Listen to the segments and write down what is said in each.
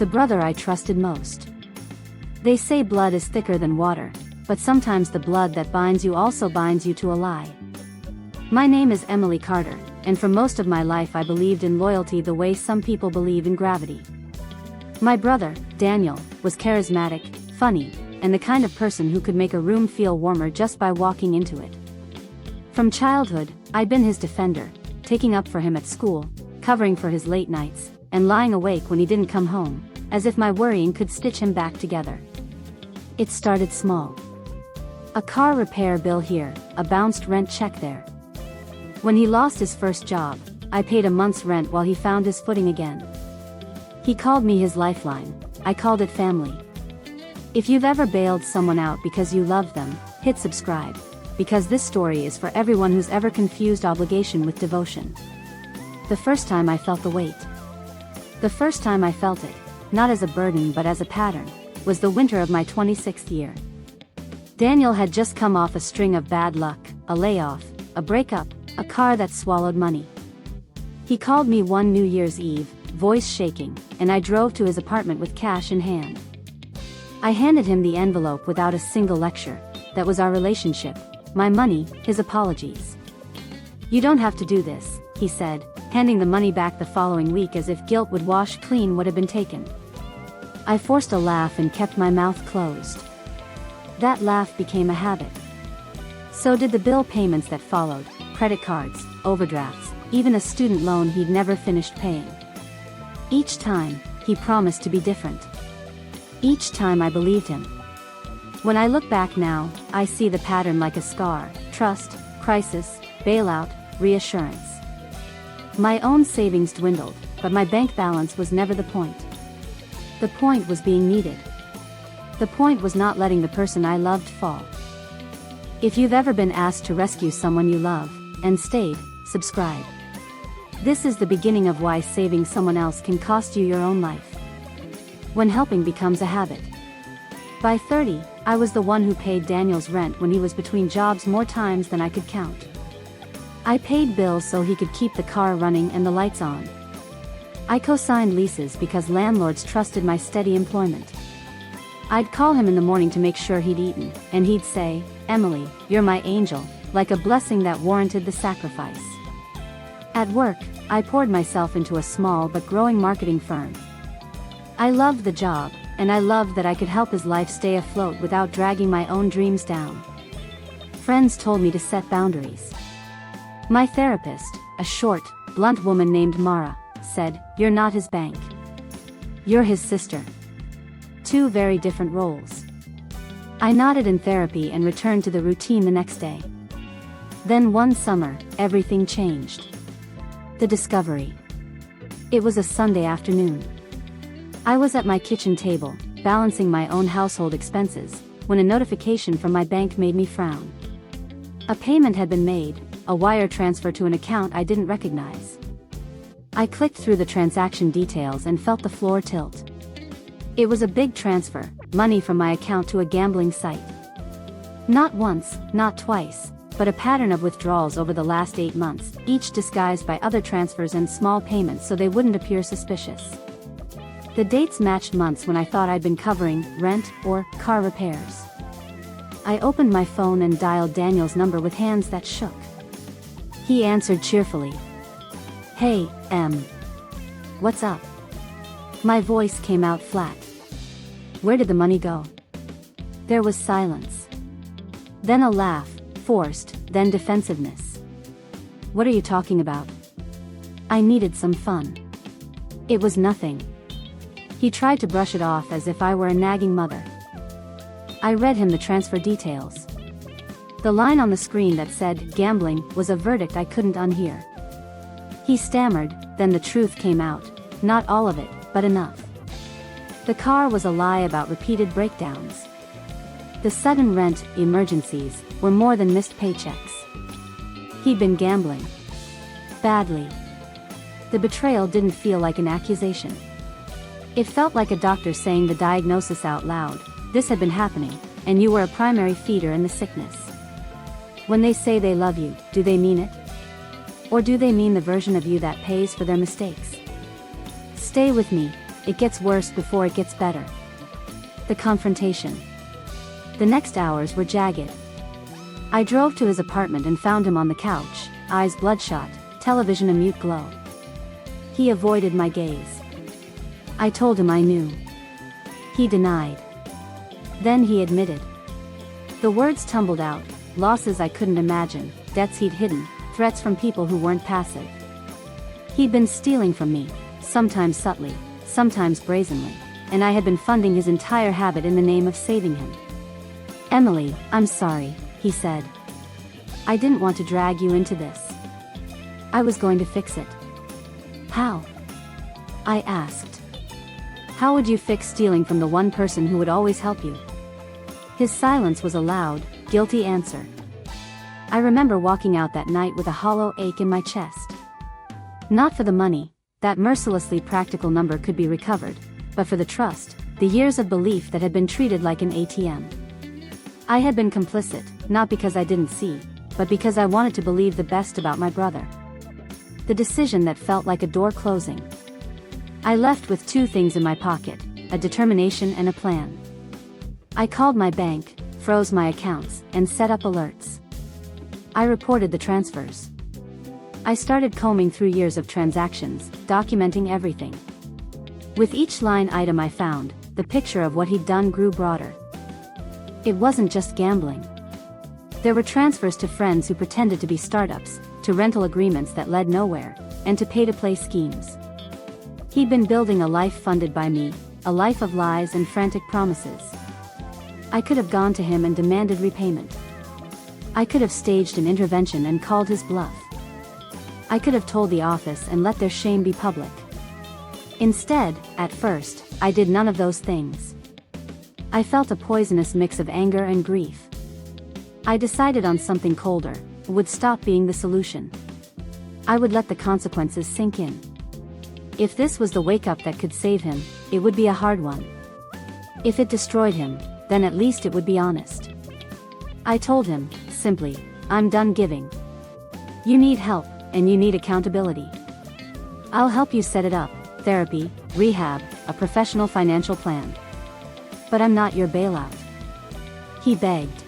The brother I trusted most. They say blood is thicker than water, but sometimes the blood that binds you also binds you to a lie. My name is Emily Carter, and for most of my life I believed in loyalty the way some people believe in gravity. My brother, Daniel, was charismatic, funny, and the kind of person who could make a room feel warmer just by walking into it. From childhood, I'd been his defender, taking up for him at school, covering for his late nights, and lying awake when he didn't come home, as if my worrying could stitch him back together. It started small. A car repair bill here, a bounced rent check there. When he lost his first job, I paid a month's rent while he found his footing again. He called me his lifeline, I called it family. If you've ever bailed someone out because you loved them, hit subscribe, because this story is for everyone who's ever confused obligation with devotion. The first time I felt the weight. The first time I felt it, not as a burden but as a pattern, was the winter of my 26th year. Daniel had just come off a string of bad luck, a layoff, a breakup, a car that swallowed money. He called me one New Year's Eve, voice shaking, and I drove to his apartment with cash in hand. I handed him the envelope without a single lecture. That was our relationship, my money, his apologies. "You don't have to do this," he said, handing the money back the following week as if guilt would wash clean what had been taken. I forced a laugh and kept my mouth closed. That laugh became a habit. So did the bill payments that followed, credit cards, overdrafts, even a student loan he'd never finished paying. Each time, he promised to be different. Each time I believed him. When I look back now, I see the pattern like a scar: trust, crisis, bailout, reassurance. My own savings dwindled, but my bank balance was never the point. The point was being needed. The point was not letting the person I loved fall. If you've ever been asked to rescue someone you love, and stayed, subscribe. This is the beginning of why saving someone else can cost you your own life. When helping becomes a habit. By 30, I was the one who paid Daniel's rent when he was between jobs more times than I could count. I paid bills so he could keep the car running and the lights on. I co-signed leases because landlords trusted my steady employment. I'd call him in the morning to make sure he'd eaten, and he'd say, "Emily, you're my angel," like a blessing that warranted the sacrifice. At work, I poured myself into a small but growing marketing firm. I loved the job, and I loved that I could help his life stay afloat without dragging my own dreams down. Friends told me to set boundaries. My therapist, a short, blunt woman named Mara, said, "You're not his bank. You're his sister." Two very different roles. I nodded in therapy and returned to the routine the next day. Then one summer, everything changed. The discovery. It was a Sunday afternoon. I was at my kitchen table, balancing my own household expenses, when a notification from my bank made me frown. A payment had been made, a wire transfer to an account I didn't recognize. I clicked through the transaction details and felt the floor tilt. It was a big transfer, money from my account to a gambling site. Not once, not twice, but a pattern of withdrawals over the last 8 months, each disguised by other transfers and small payments so they wouldn't appear suspicious. The dates matched months when I thought I'd been covering rent or car repairs. I opened my phone and dialed Daniel's number with hands that shook. He answered cheerfully. "Hey, Em. What's up?" My voice came out flat. "Where did the money go?" There was silence. Then a laugh, forced, then defensiveness. "What are you talking about?" I needed some fun. It was nothing. He tried to brush it off as if I were a nagging mother. I read him the transfer details. The line on the screen that said, "Gambling," was a verdict I couldn't unhear. He stammered, then the truth came out. Not all of it, but enough. The car was a lie about repeated breakdowns. The sudden rent emergencies were more than missed paychecks. He'd been gambling. Badly. The betrayal didn't feel like an accusation. It felt like a doctor saying the diagnosis out loud: "This had been happening, and you were a primary feeder in the sickness." When they say they love you, do they mean it? Or do they mean the version of you that pays for their mistakes? Stay with me, It gets worse before it gets better. The confrontation. The next hours were jagged. I drove to his apartment and found him on the couch, eyes bloodshot, television a mute glow. He avoided my gaze. I told him I knew. He denied. Then he admitted. The words tumbled out, losses I couldn't imagine, debts he'd hidden, threats from people who weren't passive. He'd been stealing from me, sometimes subtly, sometimes brazenly, and I had been funding his entire habit in the name of saving him. "Emily, I'm sorry," he said. "I didn't want to drag you into this. I was going to fix it." "How?" I asked. "How would you fix stealing from the one person who would always help you?" His silence was a loud, guilty answer. I remember walking out that night with a hollow ache in my chest. Not for the money, that mercilessly practical number could be recovered, but for the trust, the years of belief that had been treated like an ATM. I had been complicit, not because I didn't see, but because I wanted to believe the best about my brother. The decision that felt like a door closing. I left with two things in my pocket, a determination and a plan. I called my bank, froze my accounts, and set up alerts. I reported the transfers. I started combing through years of transactions, documenting everything. With each line item I found, the picture of what he'd done grew broader. It wasn't just gambling. There were transfers to friends who pretended to be startups, to rental agreements that led nowhere, and to pay-to-play schemes. He'd been building a life funded by me, a life of lies and frantic promises. I could have gone to him and demanded repayment. I could have staged an intervention and called his bluff. I could have told the office and let their shame be public. Instead, at first, I did none of those things. I felt a poisonous mix of anger and grief. I decided on something colder, would stop being the solution. I would let the consequences sink in. If this was the wake-up that could save him, it would be a hard one. If it destroyed him, then at least it would be honest. I told him, simply, "I'm done giving. You need help, and you need accountability. I'll help you set it up, therapy, rehab, a professional financial plan. But I'm not your bailout." He begged.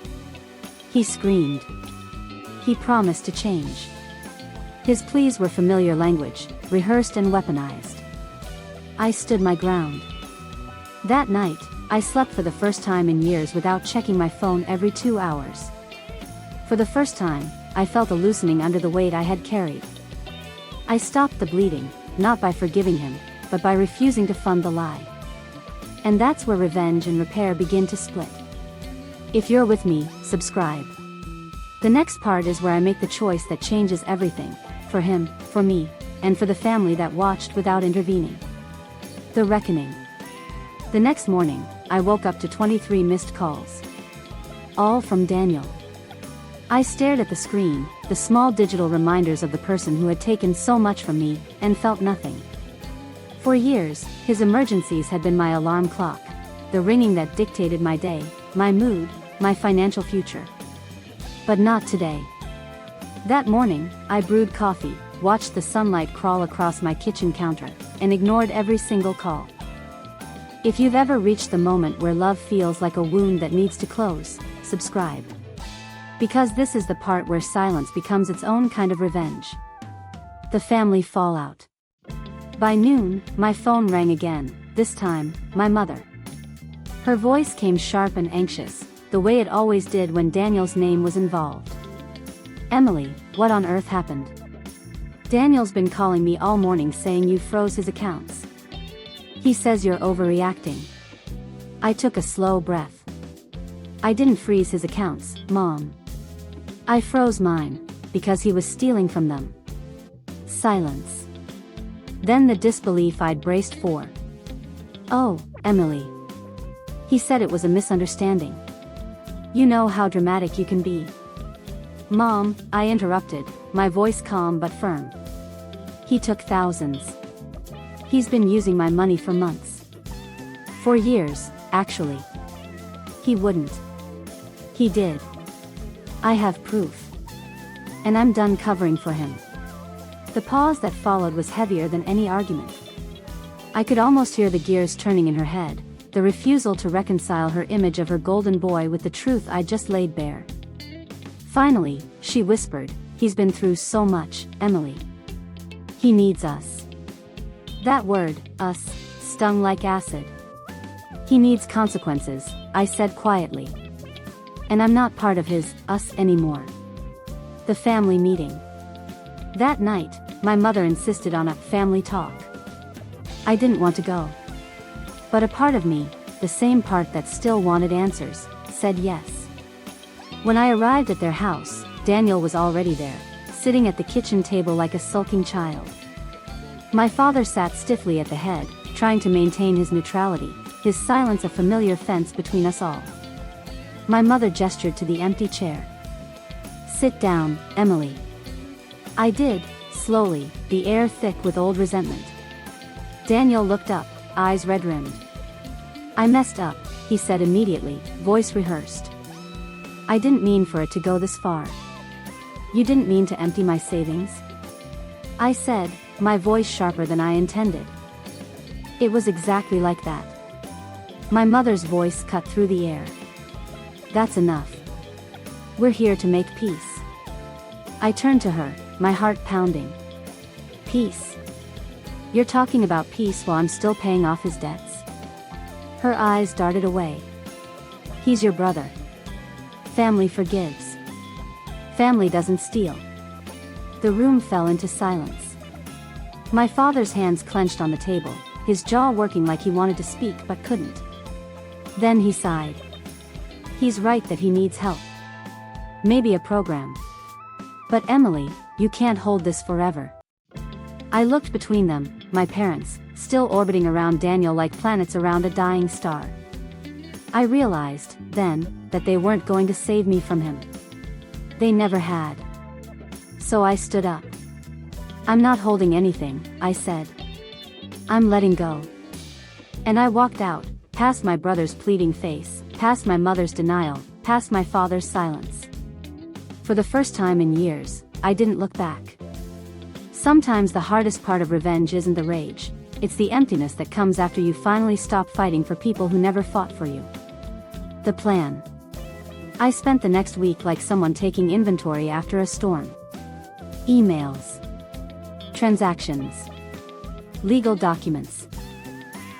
He screamed. He promised to change. His pleas were familiar language, rehearsed and weaponized. I stood my ground. That night, I slept for the first time in years without checking my phone every 2 hours. For the first time, I felt a loosening under the weight I had carried. I stopped the bleeding, not by forgiving him, but by refusing to fund the lie. And that's where revenge and repair begin to split. If you're with me, subscribe. The next part is where I make the choice that changes everything, for him, for me, and for the family that watched without intervening. The reckoning. The next morning, I woke up to 23 missed calls. All from Daniel. I stared at the screen, the small digital reminders of the person who had taken so much from me, and felt nothing. For years, his emergencies had been my alarm clock, the ringing that dictated my day, my mood, my financial future. But not today. That morning, I brewed coffee, watched the sunlight crawl across my kitchen counter, and ignored every single call. If you've ever reached the moment where love feels like a wound that needs to close, subscribe. Because this is the part where silence becomes its own kind of revenge. The family fallout. By noon, my phone rang again, this time, my mother. Her voice came sharp and anxious, the way it always did when Daniel's name was involved. "Emily, what on earth happened? Daniel's been calling me all morning saying you froze his accounts. He says you're overreacting." I took a slow breath. "I didn't freeze his accounts, Mom. I froze mine, because he was stealing from them." Silence. Then the disbelief I'd braced for. "Oh, Emily. He said it was a misunderstanding. You know how dramatic you can be." "Mom," I interrupted, my voice calm but firm. "He took thousands. He's been using my money for months. For years, actually. He wouldn't. He did. I have proof. And I'm done covering for him." The pause that followed was heavier than any argument. I could almost hear the gears turning in her head, the refusal to reconcile her image of her golden boy with the truth I just laid bare. Finally, she whispered, "He's been through so much, Emily. He needs us." That word, us, stung like acid. "He needs consequences," I said quietly. "And I'm not part of his, us anymore." The family meeting. That night, my mother insisted on a family talk. I didn't want to go. But a part of me, the same part that still wanted answers, said yes. When I arrived at their house, Daniel was already there, sitting at the kitchen table like a sulking child. My father sat stiffly at the head, trying to maintain his neutrality, his silence a familiar fence between us all. My mother gestured to the empty chair. "Sit down, Emily." I did, slowly, the air thick with old resentment. Daniel looked up, eyes red-rimmed. "I messed up," he said immediately, voice rehearsed. "I didn't mean for it to go this far." "You didn't mean to empty my savings?" I said, my voice sharper than I intended. It was exactly like that. My mother's voice cut through the air. "That's enough. We're here to make peace." I turned to her, my heart pounding. "Peace? You're talking about peace while I'm still paying off his debts?" Her eyes darted away. "He's your brother. Family forgives. Family doesn't steal." The room fell into silence. My father's hands clenched on the table, his jaw working like he wanted to speak but couldn't. Then he sighed. "He's right that he needs help. Maybe a program. But Emily, you can't hold this forever." I looked between them, my parents, still orbiting around Daniel like planets around a dying star. I realized, then, that they weren't going to save me from him. They never had. So I stood up. "I'm not holding anything," I said. "I'm letting go." And I walked out, past my brother's pleading face, past my mother's denial, past my father's silence. For the first time in years, I didn't look back. Sometimes the hardest part of revenge isn't the rage, it's the emptiness that comes after you finally stop fighting for people who never fought for you. The plan. I spent the next week like someone taking inventory after a storm. Emails. Transactions. Legal documents.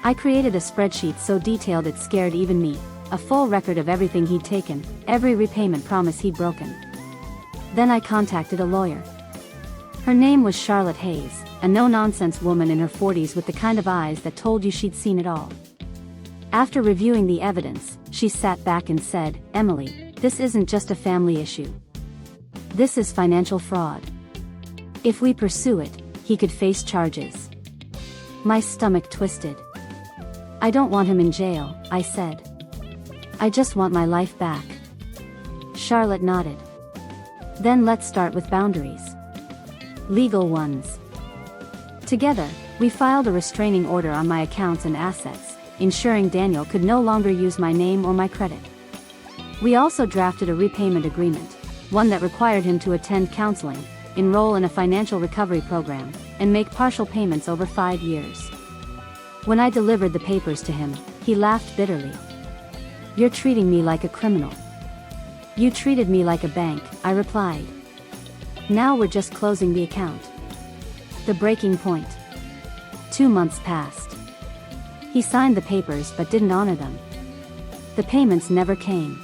I created a spreadsheet so detailed it scared even me, a full record of everything he'd taken, every repayment promise he'd broken. Then I contacted a lawyer. Her name was Charlotte Hayes, a no-nonsense woman in her 40s with the kind of eyes that told you she'd seen it all. After reviewing the evidence, she sat back and said, "Emily, this isn't just a family issue. This is financial fraud. If we pursue it, he could face charges." My stomach twisted. "I don't want him in jail," I said. "I just want my life back." Charlotte nodded. "Then let's start with boundaries. Legal ones." Together, we filed a restraining order on my accounts and assets, ensuring Daniel could no longer use my name or my credit. We also drafted a repayment agreement, one that required him to attend counseling, enroll in a financial recovery program, and make partial payments over 5 years. When I delivered the papers to him, he laughed bitterly. "You're treating me like a criminal." "You treated me like a bank," I replied. "Now we're just closing the account." The breaking point. 2 months passed. He signed the papers but didn't honor them. The payments never came.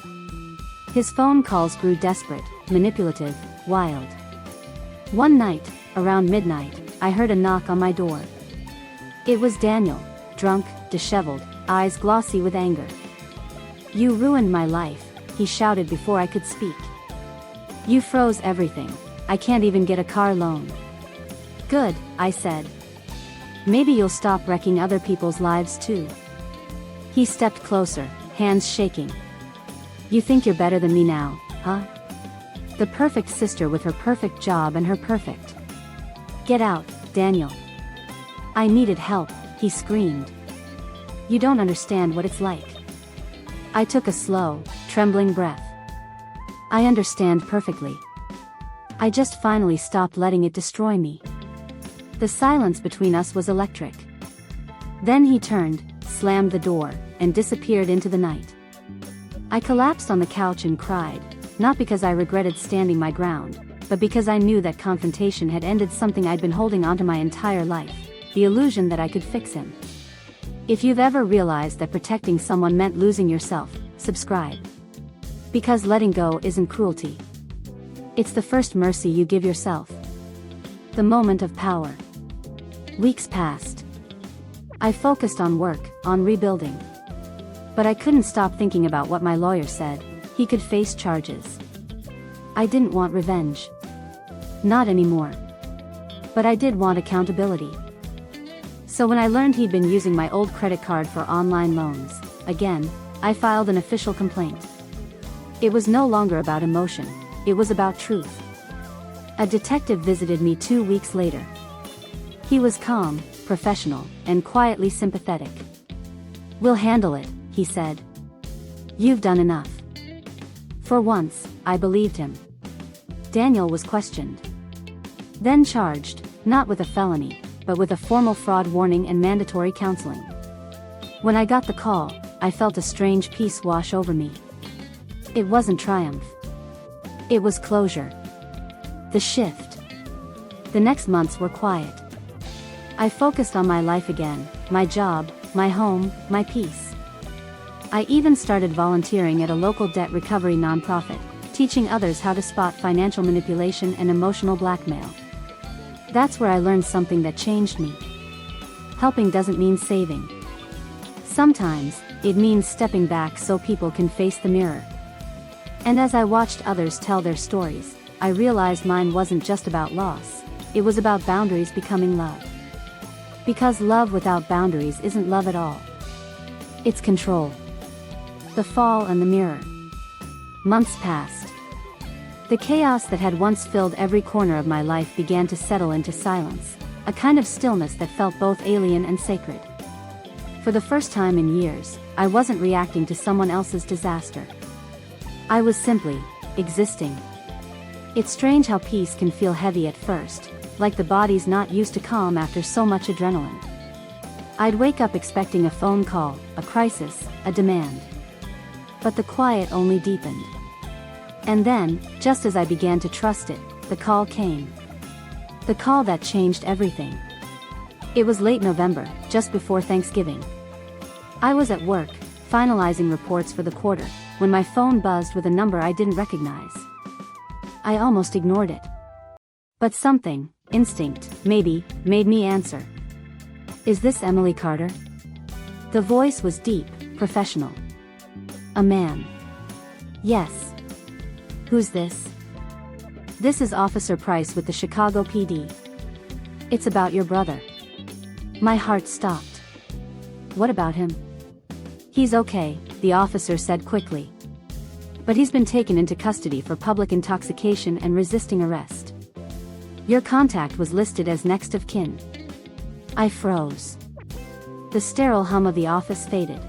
His phone calls grew desperate, manipulative, wild. One night, around midnight, I heard a knock on my door. It was Daniel, drunk, disheveled, eyes glossy with anger. "You ruined my life," he shouted before I could speak. "You froze everything. I can't even get a car loan." "Good," I said. "Maybe you'll stop wrecking other people's lives too." He stepped closer, hands shaking. "You think you're better than me now, huh? The perfect sister with her perfect job and her perfect." "Get out, Daniel." "I needed help," he screamed. "You don't understand what it's like." I took a slow, trembling breath. "I understand perfectly. I just finally stopped letting it destroy me." The silence between us was electric. Then he turned, slammed the door, and disappeared into the night. I collapsed on the couch and cried, not because I regretted standing my ground, but because I knew that confrontation had ended something I'd been holding onto my entire life, the illusion that I could fix him. If you've ever realized that protecting someone meant losing yourself, subscribe. Because letting go isn't cruelty. It's the first mercy you give yourself. The moment of power. Weeks passed. I focused on work, on rebuilding. But I couldn't stop thinking about what my lawyer said. He could face charges. I didn't want revenge. Not anymore. But I did want accountability. So when I learned he'd been using my old credit card for online loans, again, I filed an official complaint. It was no longer about emotion, it was about truth. A detective visited me 2 weeks later. He was calm, professional, and quietly sympathetic. "We'll handle it," he said. "You've done enough." For once, I believed him. Daniel was questioned. Then charged, not with a felony, but with a formal fraud warning and mandatory counseling. When I got the call, I felt a strange peace wash over me. It wasn't triumph. It was closure. The shift. The next months were quiet. I focused on my life again, my job, my home, my peace. I even started volunteering at a local debt recovery nonprofit, teaching others how to spot financial manipulation and emotional blackmail. That's where I learned something that changed me. Helping doesn't mean saving. Sometimes, it means stepping back so people can face the mirror. And as I watched others tell their stories, I realized mine wasn't just about loss, it was about boundaries becoming love. Because love without boundaries isn't love at all. It's control. The fall and the mirror. Months passed. The chaos that had once filled every corner of my life began to settle into silence, a kind of stillness that felt both alien and sacred. For the first time in years, I wasn't reacting to someone else's disaster. I was simply existing. It's strange how peace can feel heavy at first, like the body's not used to calm after so much adrenaline. I'd wake up expecting a phone call, a crisis, a demand. But the quiet only deepened. And then, just as I began to trust it, the call came. The call that changed everything. It was late November, just before Thanksgiving. I was at work, finalizing reports for the quarter, when my phone buzzed with a number I didn't recognize. I almost ignored it. But something, instinct, maybe, made me answer. "Is this Emily Carter?" The voice was deep, professional. "A man." "Yes." "Who's this?" "This is Officer Price with the Chicago PD. It's about your brother." My heart stopped. "What about him?" "He's okay," the officer said quickly. "But he's been taken into custody for public intoxication and resisting arrest. Your contact was listed as next of kin." I froze. The sterile hum of the office faded.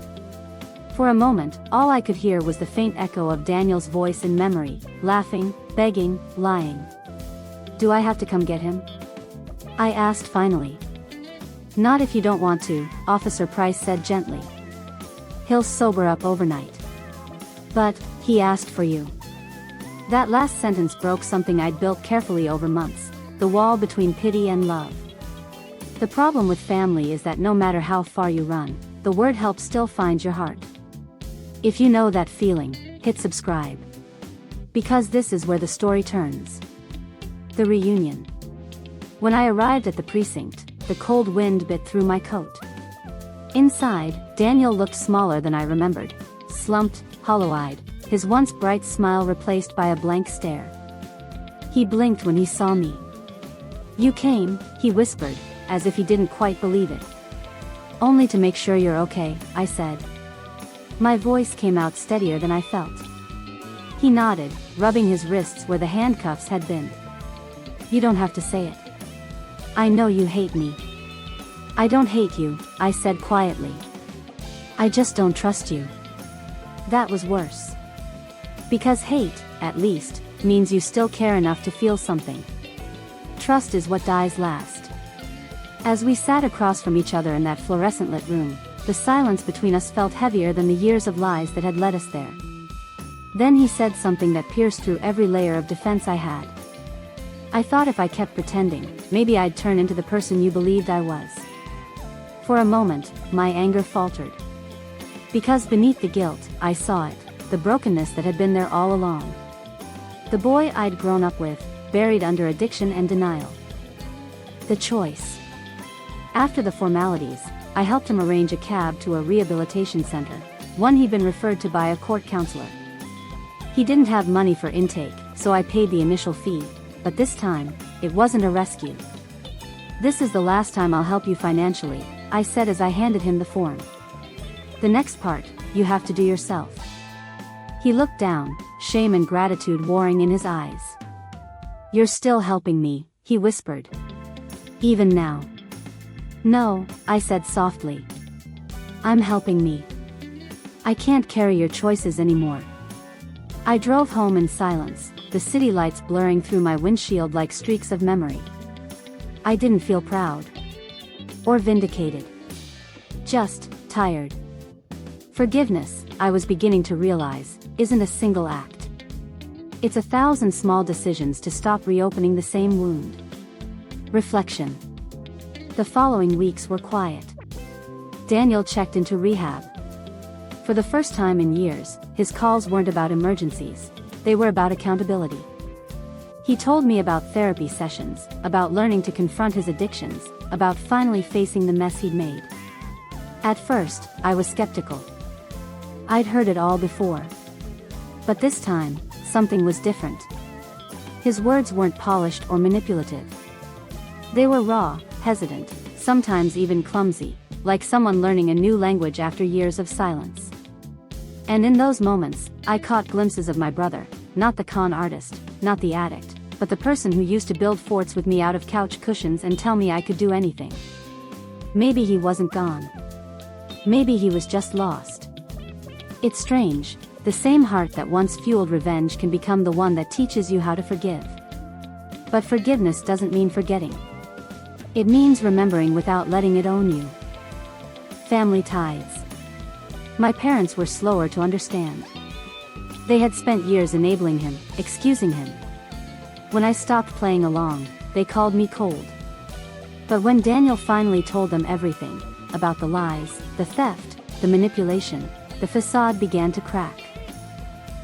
For a moment, all I could hear was the faint echo of Daniel's voice in memory, laughing, begging, lying. "Do I have to come get him?" I asked finally. "Not if you don't want to," Officer Price said gently. "He'll sober up overnight." "But, he asked for you." That last sentence broke something I'd built carefully over months, the wall between pity and love. The problem with family is that no matter how far you run, the word help still finds your heart. If you know that feeling, hit subscribe. Because this is where the story turns. The reunion. When I arrived at the precinct, the cold wind bit through my coat. Inside, Daniel looked smaller than I remembered, slumped, hollow-eyed, his once bright smile replaced by a blank stare. He blinked when he saw me. "You came," he whispered, as if he didn't quite believe it. "Only to make sure you're okay," I said. My voice came out steadier than I felt. He nodded, rubbing his wrists where the handcuffs had been. "You don't have to say it. I know you hate me." "I don't hate you," I said quietly. "I just don't trust you." That was worse. Because hate, at least, means you still care enough to feel something. Trust is what dies last. As we sat across from each other in that fluorescent-lit room, the silence between us felt heavier than the years of lies that had led us there. Then he said something that pierced through every layer of defense I had. I thought if I kept pretending, maybe I'd turn into the person you believed I was. For a moment, my anger faltered. Because beneath the guilt, I saw it, the brokenness that had been there all along. The boy I'd grown up with, buried under addiction and denial. The choice. After the formalities, I helped him arrange a cab to a rehabilitation center, one he'd been referred to by a court counselor. He didn't have money for intake, so I paid the initial fee, but this time, it wasn't a rescue. "This is the last time I'll help you financially," I said as I handed him the form. "The next part, you have to do yourself." He looked down, shame and gratitude warring in his eyes. "You're still helping me," he whispered. "Even now." "No," I said softly. "I'm helping me. I can't carry your choices anymore." I drove home in silence, the city lights blurring through my windshield like streaks of memory. I didn't feel proud. Or vindicated. Just tired. Forgiveness, I was beginning to realize, isn't a single act. It's 1,000 small decisions to stop reopening the same wound. Reflection. The following weeks were quiet. Daniel checked into rehab. For the first time in years, his calls weren't about emergencies, they were about accountability. He told me about therapy sessions, about learning to confront his addictions, about finally facing the mess he'd made. At first, I was skeptical. I'd heard it all before. But this time, something was different. His words weren't polished or manipulative. They were raw, hesitant, sometimes even clumsy, like someone learning a new language after years of silence. And in those moments, I caught glimpses of my brother, not the con artist, not the addict, but the person who used to build forts with me out of couch cushions and tell me I could do anything. Maybe he wasn't gone. Maybe he was just lost. It's strange, the same heart that once fueled revenge can become the one that teaches you how to forgive. But forgiveness doesn't mean forgetting. It means remembering without letting it own you. Family ties. My parents were slower to understand. They had spent years enabling him, excusing him. When I stopped playing along, they called me cold. But when Daniel finally told them everything, about the lies, the theft, the manipulation, the facade began to crack.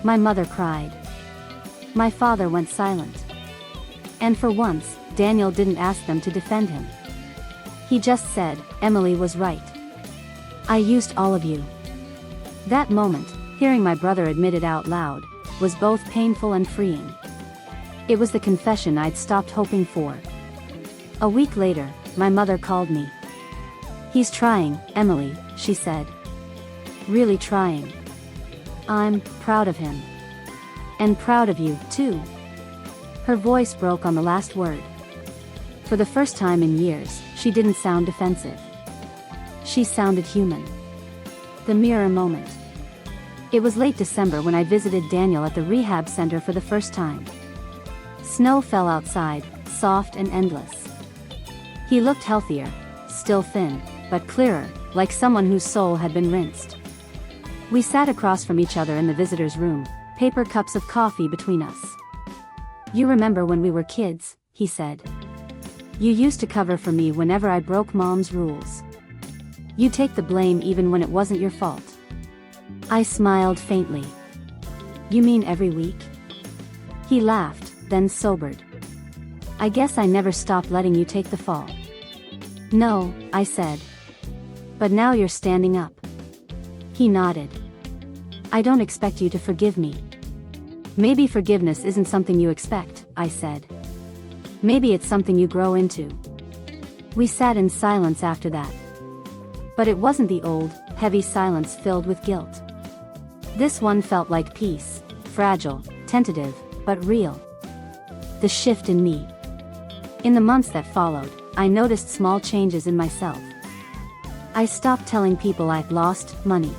My mother cried. My father went silent. And for once, Daniel didn't ask them to defend him. He just said, "Emily was right. I used all of you." That moment, hearing my brother admit it out loud, was both painful and freeing. It was the confession I'd stopped hoping for. A week later, my mother called me. "He's trying, Emily," she said. "Really trying. I'm proud of him. And proud of you, too." Her voice broke on the last word. For the first time in years, she didn't sound defensive. She sounded human. The mirror moment. It was late December when I visited Daniel at the rehab center for the first time. Snow fell outside, soft and endless. He looked healthier, still thin, but clearer, like someone whose soul had been rinsed. We sat across from each other in the visitor's room, paper cups of coffee between us. "You remember when we were kids," he said. "You used to cover for me whenever I broke Mom's rules. You take the blame even when it wasn't your fault." I smiled faintly. "You mean every week?" He laughed, then sobered. "I guess I never stopped letting you take the fall." "No," I said. "But now you're standing up." He nodded. "I don't expect you to forgive me." "Maybe forgiveness isn't something you expect," I said. "Maybe it's something you grow into." We sat in silence after that. But it wasn't the old, heavy silence filled with guilt. This one felt like peace, fragile, tentative, but real. The shift in me. In the months that followed, I noticed small changes in myself. I stopped telling people I'd lost money.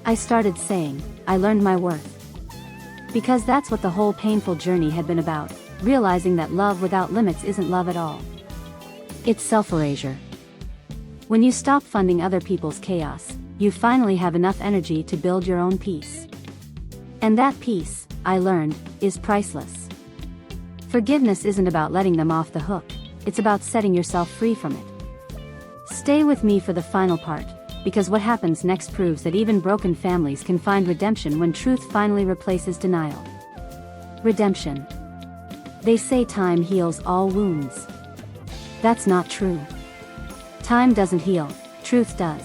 I started saying, I learned my worth. Because that's what the whole painful journey had been about, realizing that love without limits isn't love at all. It's self-erasure. When you stop funding other people's chaos, you finally have enough energy to build your own peace. And that peace, I learned, is priceless. Forgiveness isn't about letting them off the hook, it's about setting yourself free from it. Stay with me for the final part, because what happens next proves that even broken families can find redemption when truth finally replaces denial. Redemption. They say time heals all wounds. That's not true. Time doesn't heal, truth does.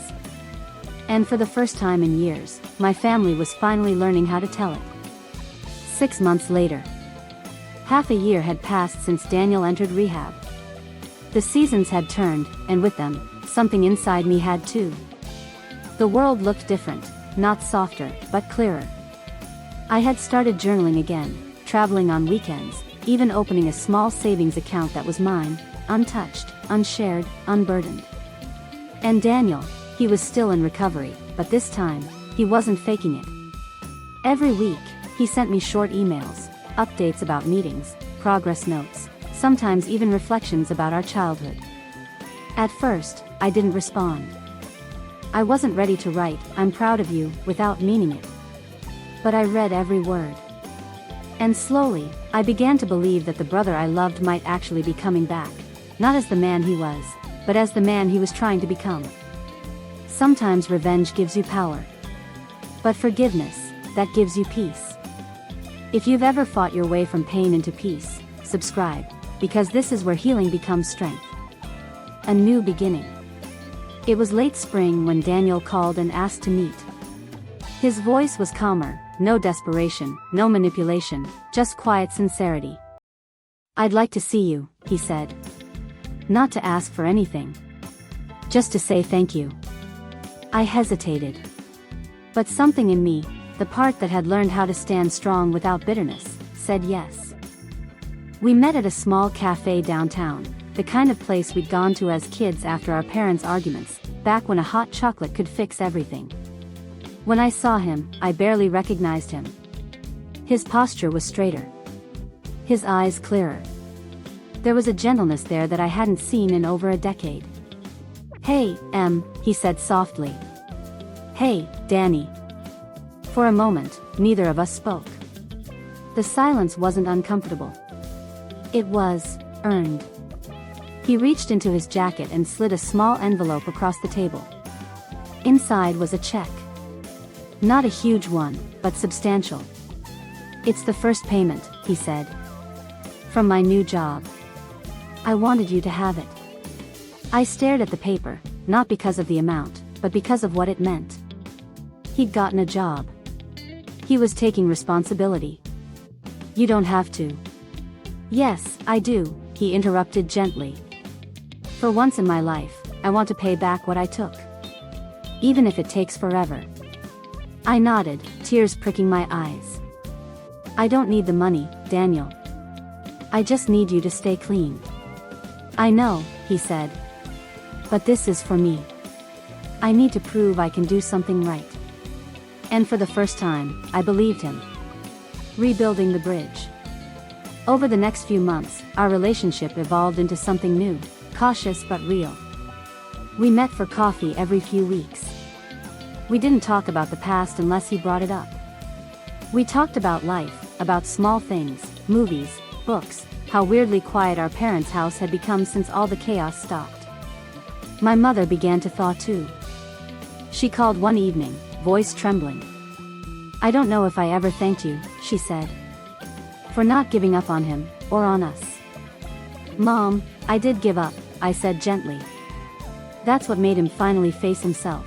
And for the first time in years, my family was finally learning how to tell it. 6 months later. Half a year had passed since Daniel entered rehab. The seasons had turned, and with them, something inside me had too. The world looked different, not softer, but clearer. I had started journaling again, traveling on weekends, even opening a small savings account that was mine, untouched, unshared, unburdened. And Daniel, he was still in recovery, but this time, he wasn't faking it. Every week, he sent me short emails, updates about meetings, progress notes, sometimes even reflections about our childhood. At first, I didn't respond. I wasn't ready to write, "I'm proud of you," without meaning it. But I read every word. And slowly, I began to believe that the brother I loved might actually be coming back, not as the man he was, but as the man he was trying to become. Sometimes revenge gives you power. But forgiveness, that gives you peace. If you've ever fought your way from pain into peace, subscribe, because this is where healing becomes strength. A new beginning. It was late spring when Daniel called and asked to meet. His voice was calmer, no desperation, no manipulation, just quiet sincerity. "I'd like to see you," he said. Not to ask for anything. Just to say thank you. I hesitated. But something in me, the part that had learned how to stand strong without bitterness, said yes. We met at a small cafe downtown, the kind of place we'd gone to as kids after our parents' arguments, back when a hot chocolate could fix everything. When I saw him, I barely recognized him. His posture was straighter. His eyes clearer. There was a gentleness there that I hadn't seen in over a decade. "Hey, Em," he said softly. "Hey, Danny." For a moment, neither of us spoke. The silence wasn't uncomfortable. It was earned. He reached into his jacket and slid a small envelope across the table. Inside was a check. Not a huge one, but substantial. "It's the first payment," he said. "From my new job. I wanted you to have it." I stared at the paper, not because of the amount, but because of what it meant. He'd gotten a job. He was taking responsibility. "You don't have to." "Yes, I do," he interrupted gently. "For once in my life, I want to pay back what I took. Even if it takes forever." I nodded, tears pricking my eyes. "I don't need the money, Daniel. I just need you to stay clean." "I know," he said. "But this is for me. I need to prove I can do something right." And for the first time, I believed him. Rebuilding the bridge. Over the next few months, our relationship evolved into something new, cautious but real. We met for coffee every few weeks. We didn't talk about the past unless he brought it up. We talked about life, about small things, movies, books, how weirdly quiet our parents' house had become since all the chaos stopped. My mother began to thaw too. She called one evening, voice trembling. "I don't know if I ever thanked you," she said. "For not giving up on him, or on us." "Mom, I did give up," I said gently. That's what made him finally face himself.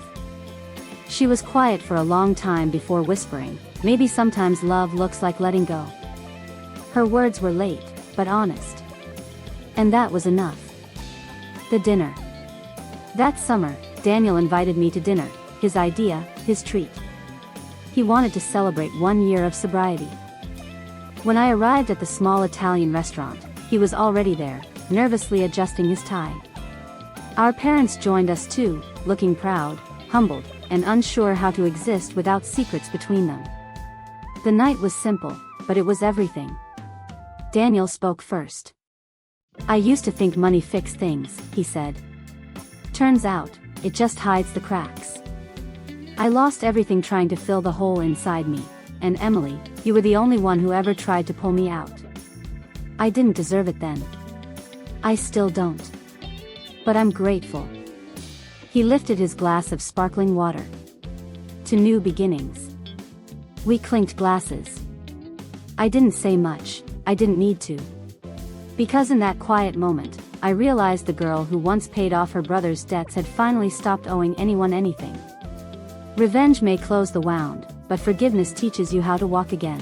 She was quiet for a long time before whispering, "Maybe sometimes love looks like letting go." Her words were late, but honest. And that was enough. The dinner. That summer, Daniel invited me to dinner, his idea, his treat. He wanted to celebrate 1 year of sobriety. When I arrived at the small Italian restaurant, he was already there, nervously adjusting his tie. Our parents joined us too, looking proud, humbled, and unsure how to exist without secrets between them. The night was simple, but it was everything. Daniel spoke first. I used to think money fixed things, he said. Turns out, it just hides the cracks. I lost everything trying to fill the hole inside me, and Emily, you were the only one who ever tried to pull me out. I didn't deserve it then. I still don't. But I'm grateful. He lifted his glass of sparkling water. To new beginnings. We clinked glasses. I didn't say much, I didn't need to. Because in that quiet moment, I realized the girl who once paid off her brother's debts had finally stopped owing anyone anything. Revenge may close the wound, but forgiveness teaches you how to walk again.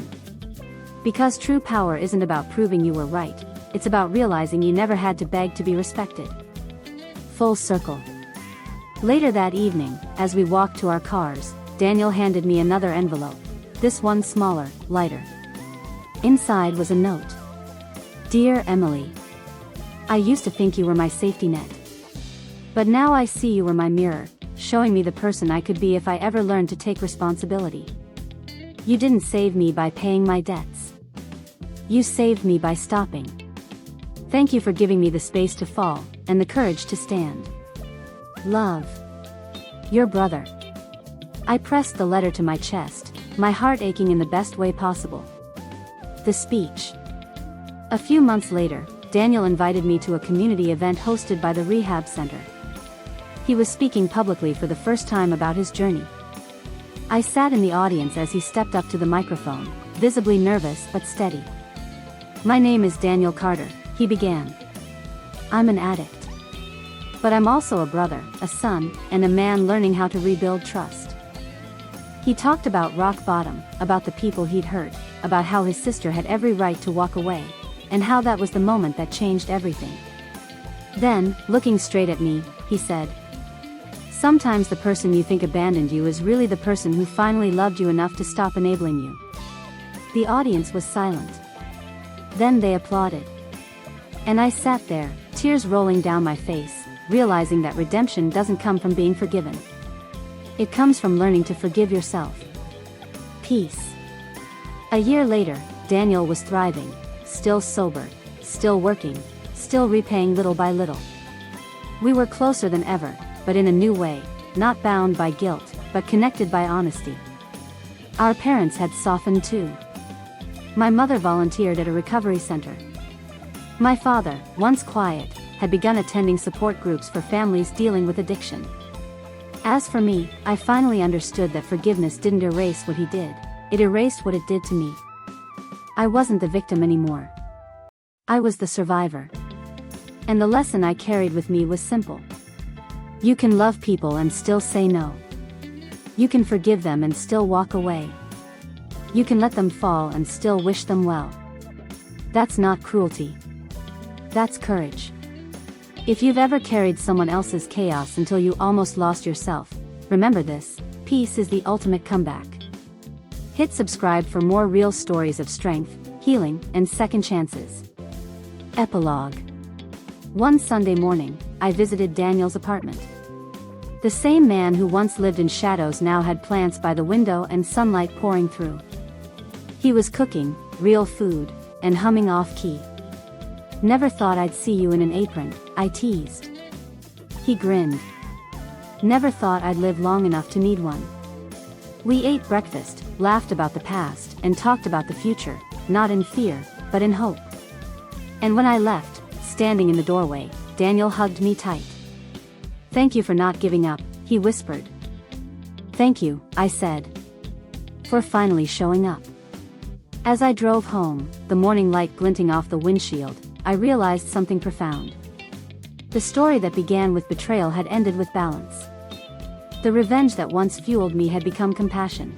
Because true power isn't about proving you were right, it's about realizing you never had to beg to be respected. Full circle. Later that evening, as we walked to our cars, Daniel handed me another envelope, this one smaller, lighter. Inside was a note. Dear Emily. I used to think you were my safety net. But now I see you were my mirror, showing me the person I could be if I ever learned to take responsibility. You didn't save me by paying my debts. You saved me by stopping. Thank you for giving me the space to fall, and the courage to stand. Love. Your brother. I pressed the letter to my chest, my heart aching in the best way possible. The speech. A few months later, Daniel invited me to a community event hosted by the rehab center. He was speaking publicly for the first time about his journey. I sat in the audience as he stepped up to the microphone, visibly nervous but steady. My name is Daniel Carter, he began. I'm an addict. But I'm also a brother, a son, and a man learning how to rebuild trust. He talked about rock bottom, about the people he'd hurt, about how his sister had every right to walk away, and how that was the moment that changed everything. Then, looking straight at me, he said, sometimes the person you think abandoned you is really the person who finally loved you enough to stop enabling you. The audience was silent. Then they applauded. And I sat there, tears rolling down my face, realizing that redemption doesn't come from being forgiven. It comes from learning to forgive yourself. Peace. A year later, Daniel was thriving, still sober, still working, still repaying little by little. We were closer than ever, but in a new way, not bound by guilt, but connected by honesty. Our parents had softened too. My mother volunteered at a recovery center. My father, once quiet, had begun attending support groups for families dealing with addiction. As for me, I finally understood that forgiveness didn't erase what he did, it erased what it did to me. I wasn't the victim anymore. I was the survivor. And the lesson I carried with me was simple. You can love people and still say no. You can forgive them and still walk away. You can let them fall and still wish them well. That's not cruelty. That's courage. If you've ever carried someone else's chaos until you almost lost yourself, remember this: peace is the ultimate comeback. Hit subscribe for more real stories of strength, healing, and second chances. Epilogue. One Sunday morning, I visited Daniel's apartment. The same man who once lived in shadows now had plants by the window and sunlight pouring through. He was cooking, real food, and humming off-key. Never thought I'd see you in an apron, I teased. He grinned. Never thought I'd live long enough to need one. We ate breakfast, laughed about the past, and talked about the future, not in fear, but in hope. And when I left, standing in the doorway, Daniel hugged me tight. Thank you for not giving up, he whispered. Thank you, I said. For finally showing up. As I drove home, the morning light glinting off the windshield, I realized something profound. The story that began with betrayal had ended with balance. The revenge that once fueled me had become compassion.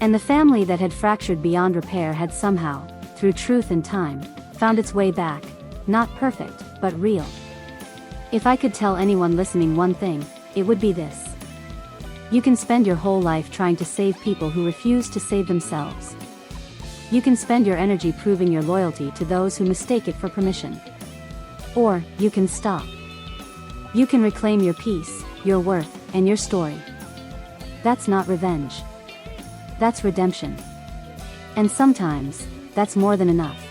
And the family that had fractured beyond repair had somehow, through truth and time, found its way back, not perfect, but real. If I could tell anyone listening one thing, it would be this. You can spend your whole life trying to save people who refuse to save themselves. You can spend your energy proving your loyalty to those who mistake it for permission. Or, you can stop. You can reclaim your peace, your worth, and your story. That's not revenge. That's redemption. And sometimes, that's more than enough.